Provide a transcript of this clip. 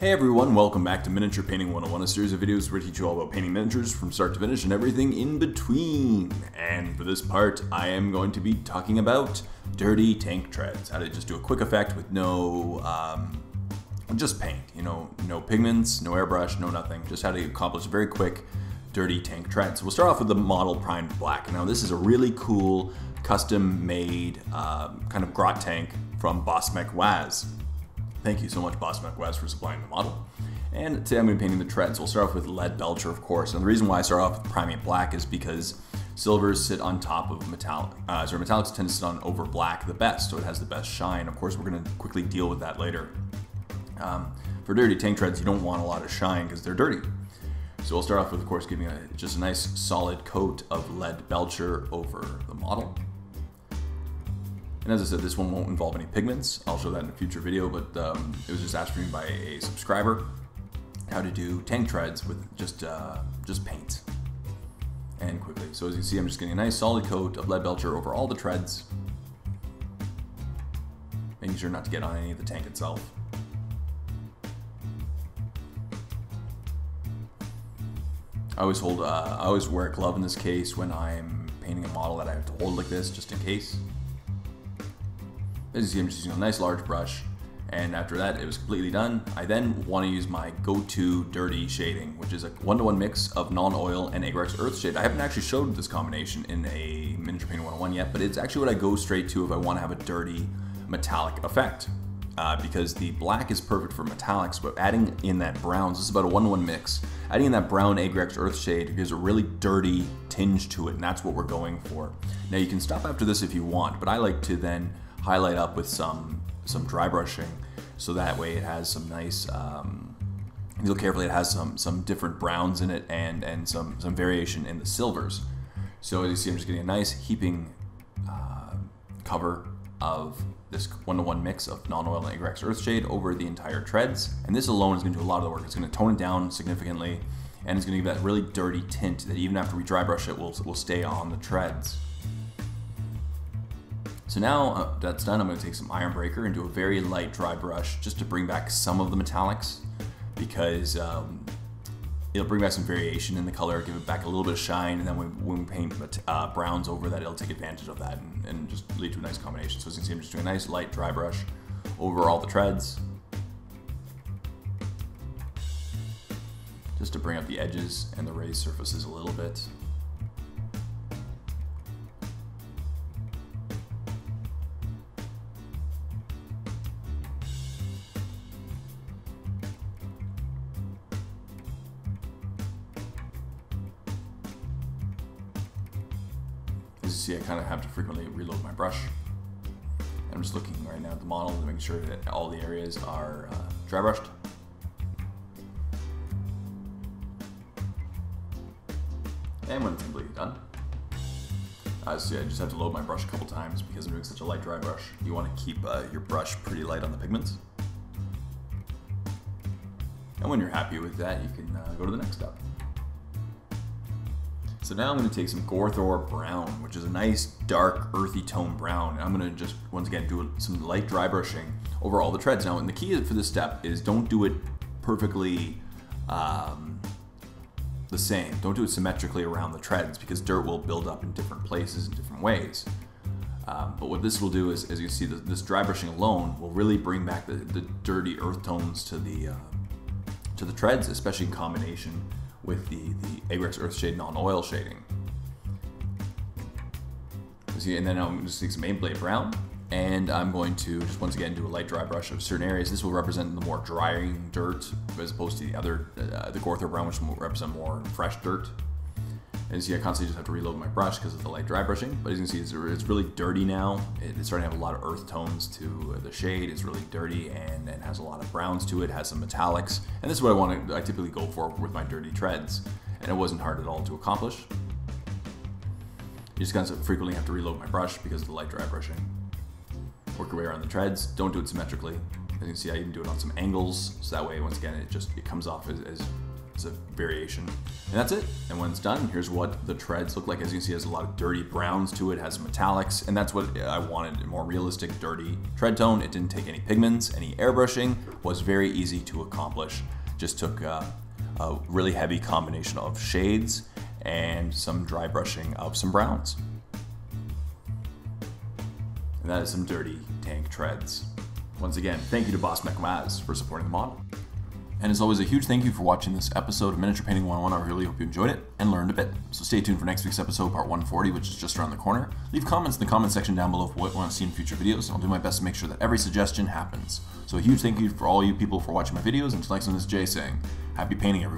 Hey everyone, welcome back to Miniature Painting 101, a series of videos where I teach you all about painting miniatures from start to finish and everything in between. And for this part, I am going to be talking about dirty tank treads. How to just do a quick effect with no, just paint. You know, no pigments, no airbrush, no nothing. Just how to accomplish a very quick dirty tank tread. So we'll start off with the model primed black. Now this is a really cool, custom-made kind of grot tank from Bosmek Waz. Thank you so much, Bosmek Waz, for supplying the model. And today I'm going to be painting the treads. We'll start off with lead Belcher, of course. And the reason why I start off with priming it black is because silvers sit on top of metallic. Metallics tend to sit on over black the best, so it has the best shine. Of course, we're going to quickly deal with that later. For dirty tank treads, you don't want a lot of shine because they're dirty. So we'll start off with, of course, giving just a nice solid coat of lead Belcher over the model. And as I said, this one won't involve any pigments. I'll show that in a future video, but it was just asked for me by a subscriber how to do tank treads with just paint and quickly. So as you can see, I'm just getting a nice solid coat of lead Belcher over all the treads, making sure not to get on any of the tank itself. I always wear a glove in this case when I'm painting a model that I have to hold like this, just in case. As you see, I'm just using a nice large brush, and after that it was completely done. I then want to use my go-to dirty shading, which is a 1-to-1 mix of non-oil and Agrax Earth Shade. I haven't actually showed this combination in a Miniature Painting 101 yet, but it's actually what I go straight to if I want to have a dirty metallic effect. Because the black is perfect for metallics, but adding in that browns, this is about a 1-to-1 mix. Adding in that brown Agrax Earth Shade gives a really dirty tinge to it, and that's what we're going for. Now you can stop after this if you want, but I like to then highlight up with some dry brushing, so that way it has some nice, if you look carefully, it has some different browns in it and some variation in the silvers. So as you see, I'm just getting a nice heaping cover of this 1-to-1 mix of non-oil and Agrax Earth Shade over the entire treads, and this alone is going to do a lot of the work. It's going to tone it down significantly, and it's going to give that really dirty tint that even after we dry brush it will stay on the treads. So now that's done, I'm going to take some Iron Breaker and do a very light dry brush just to bring back some of the metallics, because it'll bring back some variation in the color, give it back a little bit of shine, and then when we paint browns over that, it'll take advantage of that and just lead to a nice combination. So as you can see, I'm just doing a nice light dry brush over all the treads, just to bring up the edges and the raised surfaces a little bit. As you see, I kind of have to frequently reload my brush. I'm just looking right now at the model to make sure that all the areas are dry brushed. And when it's completely done, see, I just have to load my brush a couple times because I'm doing such a light dry brush. You want to keep your brush pretty light on the pigments. And when you're happy with that, you can go to the next step. So now I'm going to take some Gorthor Brown, which is a nice dark earthy tone brown, and I'm going to just once again do some light dry brushing over all the treads. Now, and the key for this step is don't do it perfectly the same. Don't do it symmetrically around the treads because dirt will build up in different places in different ways. But what this will do is, as you see, this dry brushing alone will really bring back the dirty earth tones to the treads, especially in combination with the Agrax Earth Shade non-oil shading. See, and then I'm just taking some Main-Blade Brown, and I'm going to just once again do a light dry brush of certain areas. This will represent the more drying dirt as opposed to the other, the Gorthor Brown, which will represent more fresh dirt. And you see, I constantly just have to reload my brush because of the light dry brushing. But as you can see, it's really dirty now. It's starting to have a lot of earth tones to the shade. It's really dirty and has a lot of browns to it, has some metallics. And this is what I typically go for with my dirty treads. And it wasn't hard at all to accomplish. You just kind of frequently have to reload my brush because of the light dry brushing. Work your way around the treads. Don't do it symmetrically. As you can see, I even do it on some angles. So that way, once again, it comes off as It's a variation. And that's it. And when it's done, here's what the treads look like. As you can see, it has a lot of dirty browns to it, has metallics, and that's what I wanted, a more realistic, dirty tread tone. It didn't take any pigments, any airbrushing, was very easy to accomplish. Just took a really heavy combination of shades and some dry brushing of some browns. And that is some dirty tank treads. Once again, thank you to Boss Maz for supporting the model. And as always, a huge thank you for watching this episode of Miniature Painting 101. I really hope you enjoyed it and learned a bit. So stay tuned for next week's episode, part 140, which is just around the corner. Leave comments in the comment section down below for what you want to see in future videos, and I'll do my best to make sure that every suggestion happens. So a huge thank you for all you people for watching my videos, and until next one, this is Jay saying, happy painting, everyone.